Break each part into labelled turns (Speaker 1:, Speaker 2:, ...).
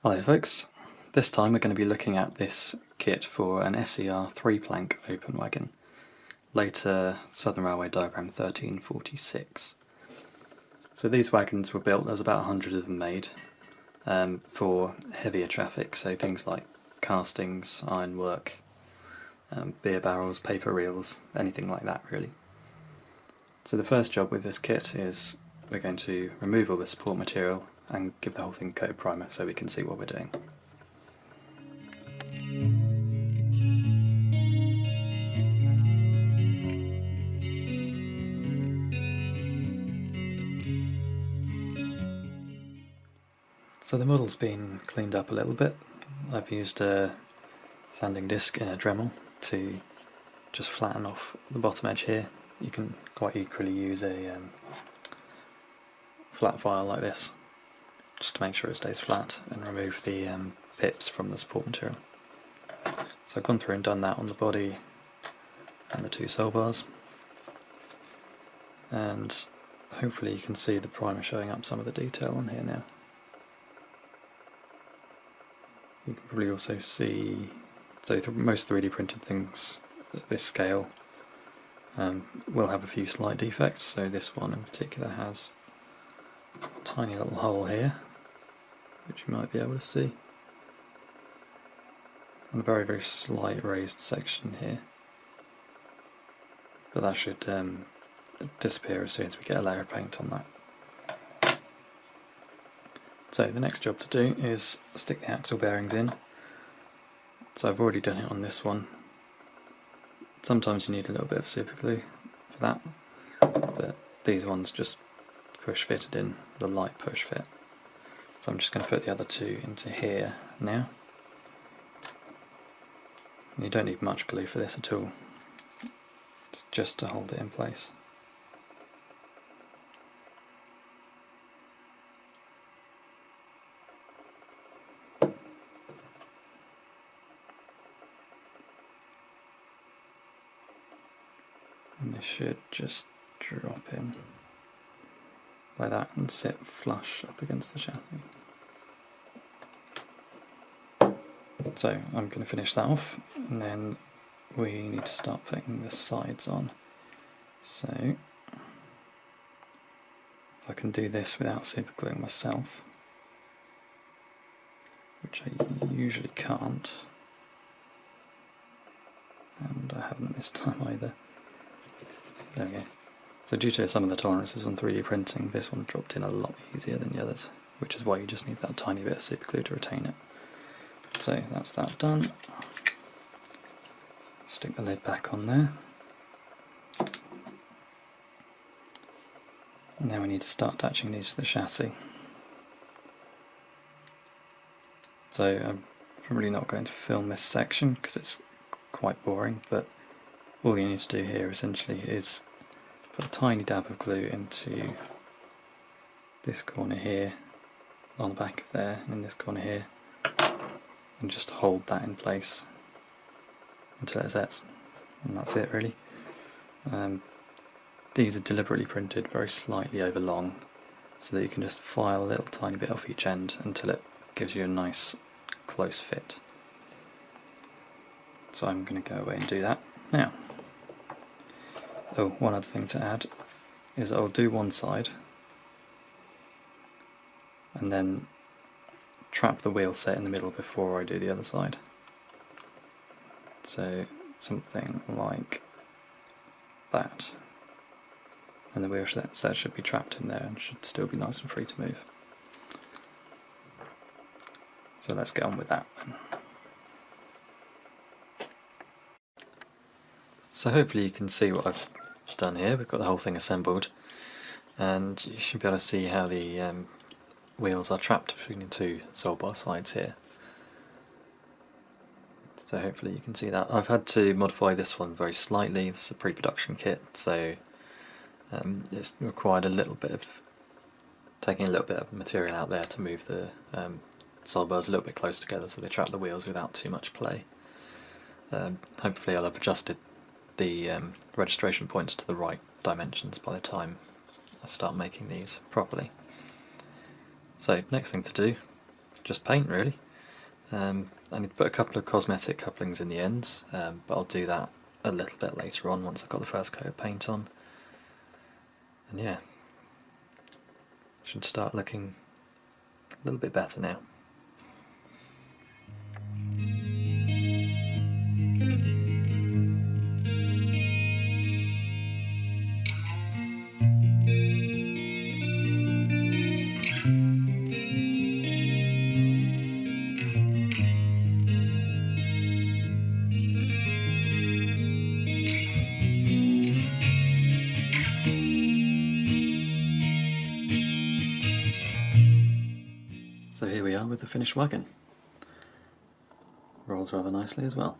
Speaker 1: Hello folks, this time we're going to be looking at this kit for an SER 3-plank open wagon, later Southern Railway diagram 1346. So these wagons were built, there's about 100 of them made, for heavier traffic, so things like castings, ironwork, beer barrels, paper reels, anything like that really. So the first job with this kit is we're going to remove all the support material and give the whole thing a coat of primer so we can see what we're doing. So the model's been cleaned up a little bit. I've used a sanding disc in a Dremel to just flatten off the bottom edge here. You can quite equally use a flat file like this, just to make sure it stays flat, and remove the pips from the support material. So I've gone through and done that on the body and the two sole bars, and hopefully you can see the primer showing up some of the detail on here now. You can probably also see, so most 3D printed things at this scale will have a few slight defects, so this one in particular has a tiny little hole here, which you might be able to see, and a very, very slight raised section here, but that should disappear as soon as we get a layer of paint on that. So the next job to do is stick the axle bearings in. So I've already done it on this one. Sometimes you need a little bit of super glue for that, but these ones just push fitted in, the light push fit. So I'm just going to put the other two into here now. And you don't need much glue for this at all, it's just to hold it in place. And this should just drop in like that and sit flush up against the chassis. So I'm going to finish that off, and then we need to start putting the sides on. So if I can do this without super gluing myself, which I usually can't, and I haven't this time either. There we go. So due to some of the tolerances on 3D printing, this one dropped in a lot easier than the others, which is why you just need that tiny bit of super glue to retain it. So that's that done. Stick the lid back on there. And now we need to start attaching these to the chassis. So I'm probably not going to film this section because it's quite boring, but all you need to do here essentially is put a tiny dab of glue into this corner here, on the back of there, and in this corner here, and just hold that in place until it sets, and that's it really. These are deliberately printed very slightly over long, so that you can just file a little tiny bit off each end until it gives you a nice close fit. So I'm going to go away and do that now. Oh, one other thing to add is I'll do one side and then trap the wheel set in the middle before I do the other side. So something like that. And the wheel set should be trapped in there and should still be nice and free to move. So let's get on with that then. So hopefully you can see what I've done here. We've got the whole thing assembled, and you should be able to see how the wheels are trapped between the two sole bar sides here. So hopefully you can see that. I've had to modify this one very slightly. This is a pre-production kit, so it's required a little bit of taking a little bit of material out there to move the sole bars a little bit closer together so they trap the wheels without too much play. Hopefully I'll have adjusted the registration points to the right dimensions by the time I start making these properly. So next thing to do just paint really. I need to put a couple of cosmetic couplings in the ends, but I'll do that a little bit later on once I've got the first coat of paint on. And yeah, should start looking a little bit better now. So here we are with the finished wagon. Rolls rather nicely as well.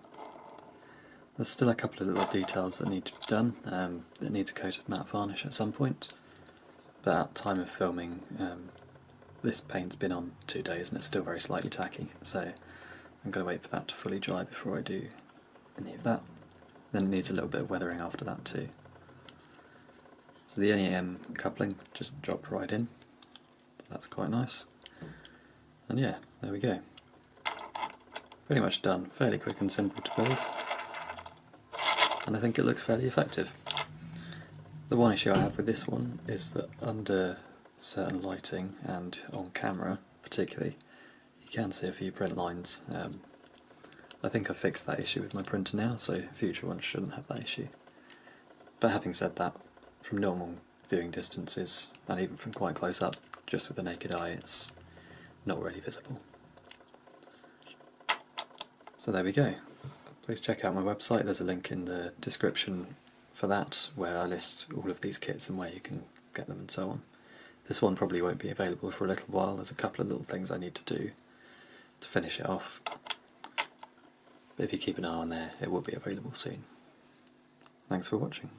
Speaker 1: There's still a couple of little details that need to be done. It needs a coat of matte varnish at some point, but at time of filming this paint's been on 2 days and it's still very slightly tacky, so I'm going to wait for that to fully dry before I do any of that. Then it needs a little bit of weathering after that too. So the NEM coupling just dropped right in, that's quite nice. And yeah, there we go. Pretty much done, fairly quick and simple to build. And I think it looks fairly effective. The one issue I have with this one is that under certain lighting and on camera particularly, you can see a few print lines. I think I've fixed that issue with my printer now, so future ones shouldn't have that issue. But having said that, from normal viewing distances, and even from quite close up, just with the naked eye, it's not really visible. So there we go. Please check out my website, there's a link in the description for that, where I list all of these kits and where you can get them and so on. This one probably won't be available for a little while, there's a couple of little things I need to do to finish it off. But if you keep an eye on there, it will be available soon. Thanks for watching.